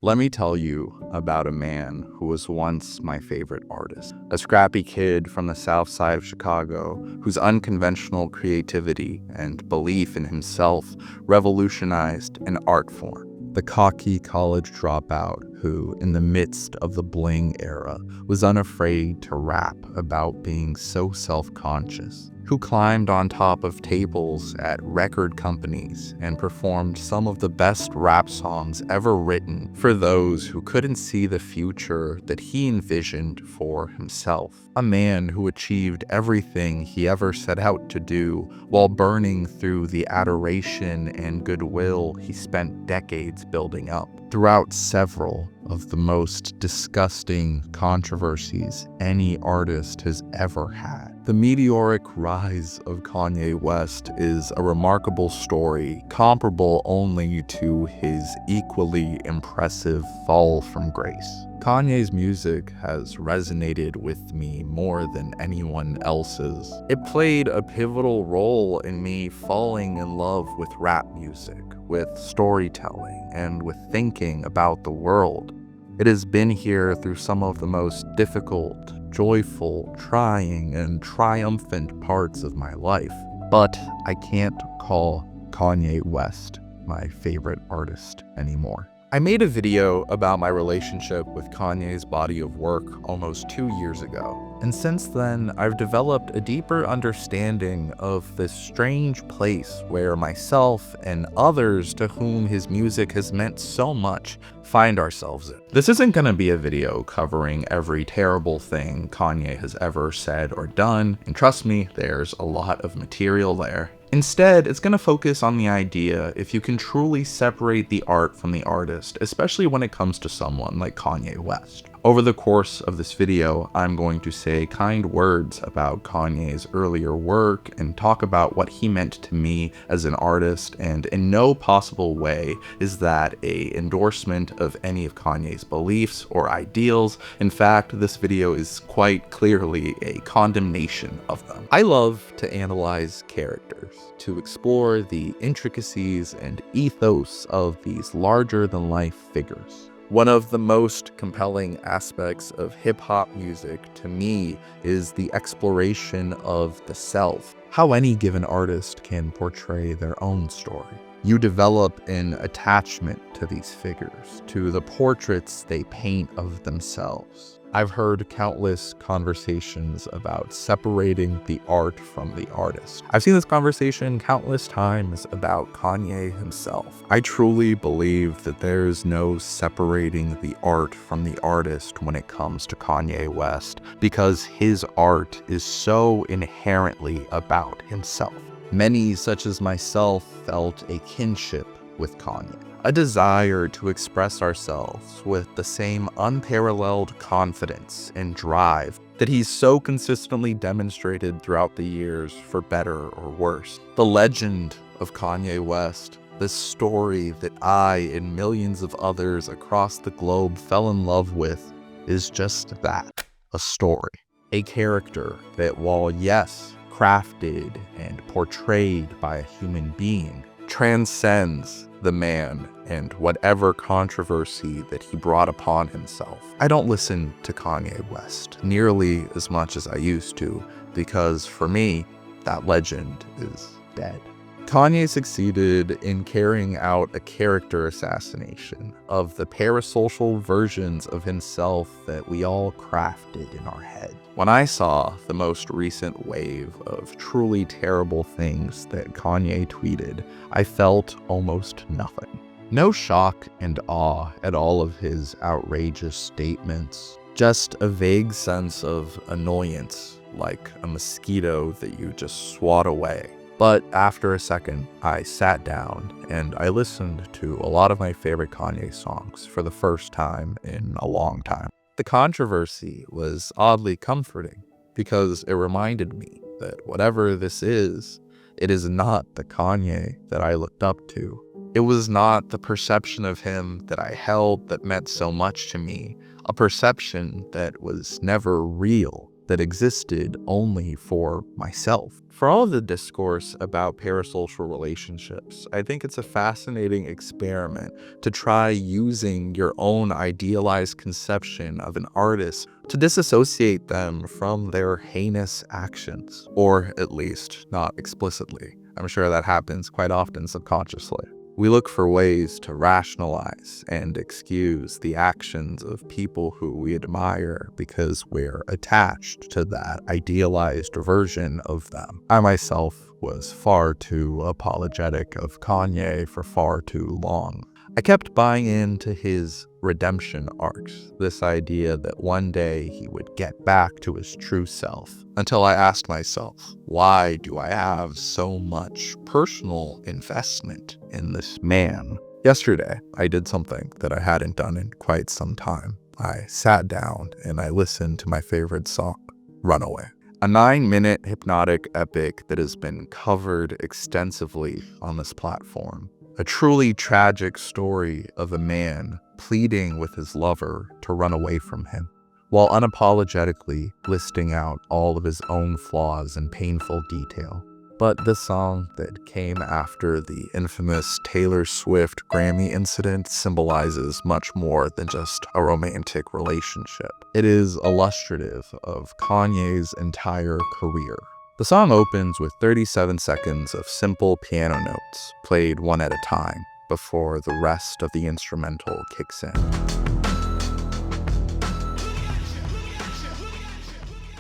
Let me tell you about a man who was once my favorite artist. A scrappy kid from the south side of Chicago whose unconventional creativity and belief in himself revolutionized an art form. The cocky college dropout who, in the midst of the bling era, was unafraid to rap about being so self-conscious. Who climbed on top of tables at record companies and performed some of the best rap songs ever written for those who couldn't see the future that he envisioned for himself. A man who achieved everything he ever set out to do while burning through the adoration and goodwill he spent decades building up. Throughout several of the most disgusting controversies any artist has ever had, the meteoric rise of Kanye West is a remarkable story comparable only to his equally impressive fall from grace. Kanye's music has resonated with me more than anyone else's. It played a pivotal role in me falling in love with rap music, with storytelling, and with thinking about the world. It has been here through some of the most difficult, joyful, trying, and triumphant parts of my life. But I can't call Kanye West my favorite artist anymore. I made a video about my relationship with Kanye's body of work almost 2 years ago, and since then I've developed a deeper understanding of this strange place where myself and others to whom his music has meant so much find ourselves in. This isn't gonna be a video covering every terrible thing Kanye has ever said or done, and trust me, there's a lot of material there. Instead, it's going to focus on the idea if you can truly separate the art from the artist, especially when it comes to someone like Kanye West. Over the course of this video, I'm going to say kind words about Kanye's earlier work and talk about what he meant to me as an artist, and in no possible way is that an endorsement of any of Kanye's beliefs or ideals. In fact, this video is quite clearly a condemnation of them. I love to analyze characters, to explore the intricacies and ethos of these larger-than-life figures. One of the most compelling aspects of hip-hop music to me is the exploration of the self, how any given artist can portray their own story. You develop an attachment to these figures, to the portraits they paint of themselves. I've heard countless conversations about separating the art from the artist. I've seen this conversation countless times about Kanye himself. I truly believe that there's no separating the art from the artist when it comes to Kanye West, because his art is so inherently about himself. Many, such as myself, felt a kinship with Kanye, a desire to express ourselves with the same unparalleled confidence and drive that he's so consistently demonstrated throughout the years, for better or worse. The legend of Kanye West, this story that I and millions of others across the globe fell in love with, is just that, a story. A character that, while yes, crafted and portrayed by a human being, transcends the man and whatever controversy that he brought upon himself. I don't listen to Kanye West nearly as much as I used to, because for me, that legend is dead. Kanye succeeded in carrying out a character assassination of the parasocial versions of himself that we all crafted in our head. When I saw the most recent wave of truly terrible things that Kanye tweeted, I felt almost nothing. No shock and awe at all of his outrageous statements, just a vague sense of annoyance, like a mosquito that you just swat away. But after a second, I sat down and I listened to a lot of my favorite Kanye songs for the first time in a long time. The controversy was oddly comforting because it reminded me that whatever this is, it is not the Kanye that I looked up to. It was not the perception of him that I held that meant so much to me, a perception that was never real. that existed only for myself. For all of the discourse about parasocial relationships, I think it's a fascinating experiment to try using your own idealized conception of an artist to disassociate them from their heinous actions, or at least not explicitly. I'm sure that happens quite often subconsciously. We look for ways to rationalize and excuse the actions of people who we admire because we're attached to that idealized version of them. I myself was far too apologetic of Kanye for far too long. I kept buying into his redemption arcs, this idea that one day he would get back to his true self, until I asked myself, why do I have so much personal investment in this man? Yesterday, I did something that I hadn't done in quite some time. I sat down and I listened to my favorite song, Runaway. A 9-minute hypnotic epic that has been covered extensively on this platform. A truly tragic story of a man pleading with his lover to run away from him, while unapologetically listing out all of his own flaws in painful detail. But the song that came after the infamous Taylor Swift Grammy incident symbolizes much more than just a romantic relationship. It is illustrative of Kanye's entire career. The song opens with 37 seconds of simple piano notes, played one at a time, before the rest of the instrumental kicks in.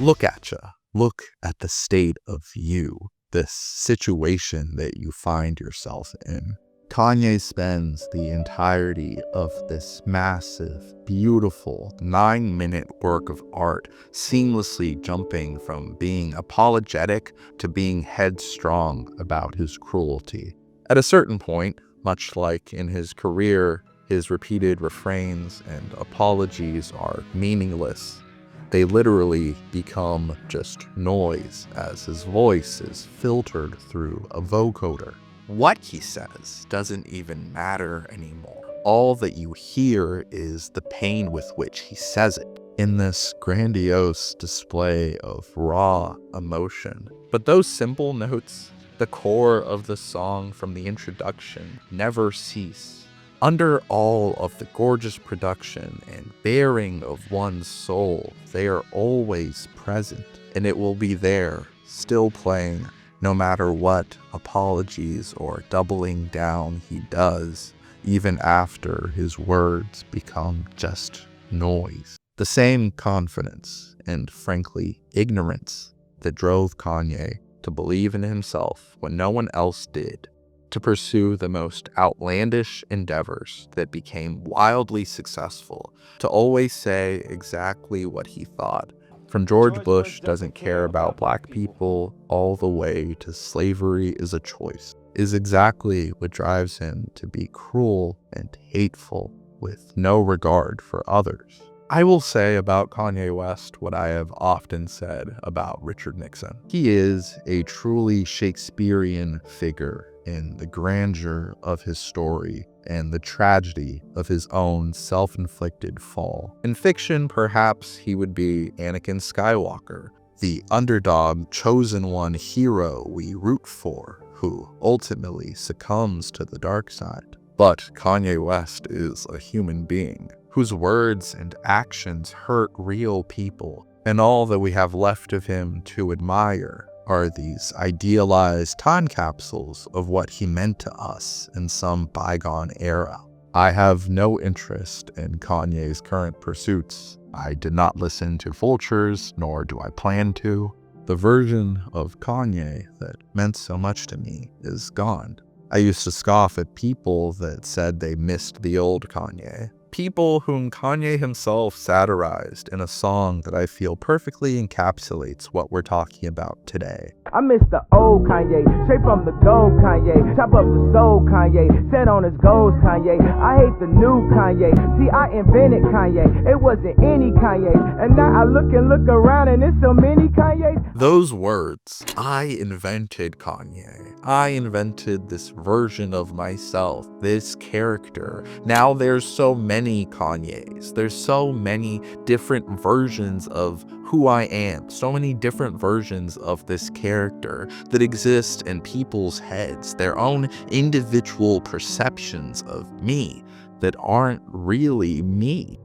Look at ya. Look at the state of you, this situation that you find yourself in. Kanye spends the entirety of this massive, beautiful 9-minute work of art seamlessly jumping from being apologetic to being headstrong about his cruelty. At a certain point, much like in his career, his repeated refrains and apologies are meaningless. They literally become just noise as his voice is filtered through a vocoder. What he says doesn't even matter anymore. All that you hear is the pain with which he says it, in this grandiose display of raw emotion. But those simple notes, the core of the song from the introduction, never cease. Under all of the gorgeous production and bearing of one's soul, they are always present, and it will be there, still playing, no matter what apologies or doubling down he does, even after his words become just noise. The same confidence and, frankly, ignorance that drove Kanye to believe in himself when no one else did, to pursue the most outlandish endeavors that became wildly successful, to always say exactly what he thought. From George Bush doesn't care about black people all the way to slavery is a choice, is exactly what drives him to be cruel and hateful with no regard for others. I will say about Kanye West what I have often said about Richard Nixon. He is a truly Shakespearean figure in the grandeur of his story and the tragedy of his own self-inflicted fall. In fiction, perhaps he would be Anakin Skywalker, the underdog, chosen one hero we root for, who ultimately succumbs to the dark side. But Kanye West is a human being whose words and actions hurt real people, and all that we have left of him to admire are these idealized time capsules of what he meant to us in some bygone era. I have no interest in Kanye's current pursuits. I did not listen to Vultures, nor do I plan to. The version of Kanye that meant so much to me is gone. I used to scoff at people that said they missed the old Kanye. People whom Kanye himself satirized in a song that I feel perfectly encapsulates what we're talking about today. I miss the old Kanye, straight from the gold Kanye. Chop up the soul Kanye, set on his goals Kanye. I hate the new Kanye, see I invented Kanye. It wasn't any Kanye, and now I look around and there's so many Kanyes. Those words, I invented Kanye. I invented this version of myself, this character. Now there's so many many Kanyes. There's so many different versions of who I am, so many different versions of this character that exist in people's heads, their own individual perceptions of me that aren't really me.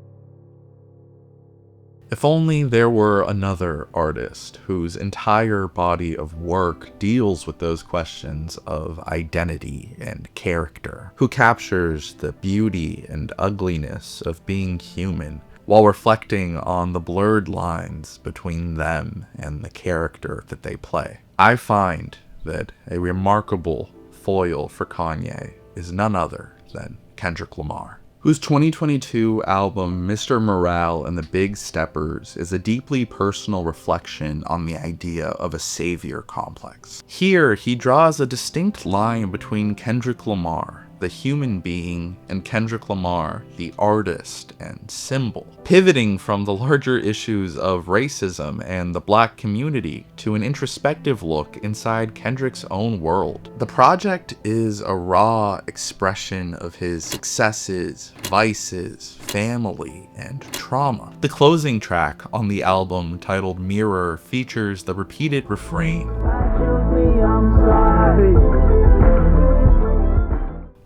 If only there were another artist whose entire body of work deals with those questions of identity and character, who captures the beauty and ugliness of being human while reflecting on the blurred lines between them and the character that they play. I find that a remarkable foil for Kanye is none other than Kendrick Lamar, whose 2022 album Mr. Morale and the Big Steppers is a deeply personal reflection on the idea of a savior complex. Here, he draws a distinct line between Kendrick Lamar, the human being, and Kendrick Lamar, the artist and symbol, pivoting from the larger issues of racism and the Black community to an introspective look inside Kendrick's own world. The project is a raw expression of his successes, vices, family, and trauma. The closing track on the album, titled Mirror, features the repeated refrain,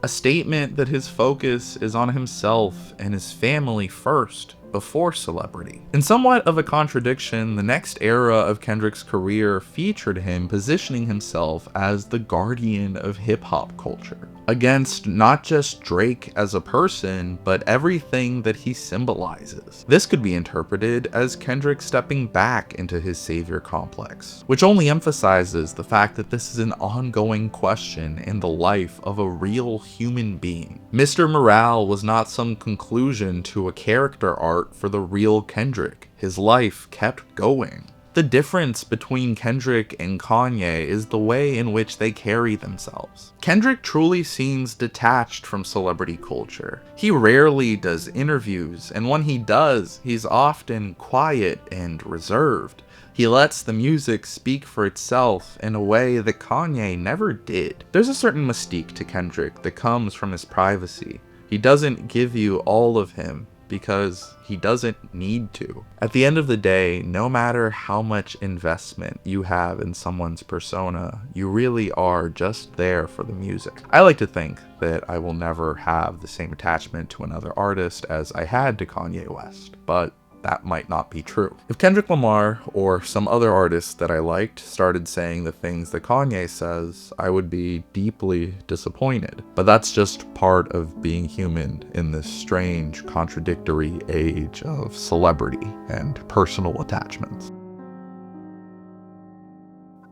a statement that his focus is on himself and his family first, before celebrity. In somewhat of a contradiction, the next era of Kendrick's career featured him positioning himself as the guardian of hip-hop culture, against not just Drake as a person, but everything that he symbolizes. This could be interpreted as Kendrick stepping back into his savior complex, which only emphasizes the fact that this is an ongoing question in the life of a real human being. Mr. Morale was not some conclusion to a character arc for the real Kendrick. His life kept going. The difference between Kendrick and Kanye is the way in which they carry themselves. Kendrick truly seems detached from celebrity culture. He rarely does interviews, and when he does, he's often quiet and reserved. He lets the music speak for itself in a way that Kanye never did. There's a certain mystique to Kendrick that comes from his privacy. He doesn't give you all of him because he doesn't need to. At the end of the day, no matter how much investment you have in someone's persona, you really are just there for the music. I like to think that I will never have the same attachment to another artist as I had to Kanye West, but that might not be true. If Kendrick Lamar or some other artist that I liked started saying the things that Kanye says, I would be deeply disappointed. But that's just part of being human in this strange, contradictory age of celebrity and personal attachments.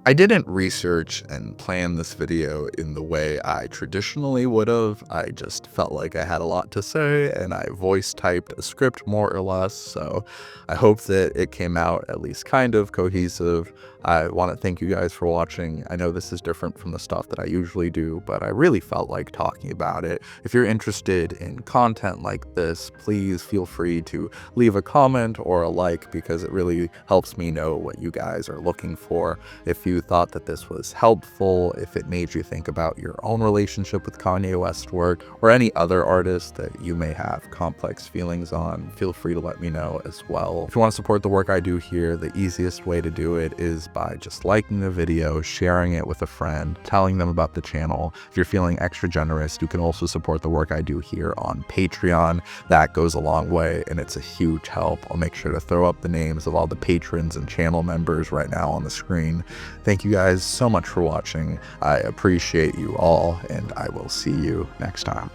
I didn't research and plan this video in the way I traditionally would have. I just felt like I had a lot to say and I voice typed a script more or less, so I hope that it came out at least kind of cohesive. I want to thank you guys for watching. I know this is different from the stuff that I usually do, but I really felt like talking about it. If you're interested in content like this, please feel free to leave a comment or a like, because it really helps me know what you guys are looking for. If you thought that this was helpful, if it made you think about your own relationship with Kanye West work or any other artist that you may have complex feelings on, feel free to let me know as well. If you want to support the work I do here, the easiest way to do it is by just liking the video, sharing it with a friend, telling them about the channel. If you're feeling extra generous, you can also support the work I do here on Patreon. That goes a long way and it's a huge help. I'll make sure to throw up the names of all the patrons and channel members right now on the screen. Thank you guys so much for watching. I appreciate you all, and I will see you next time.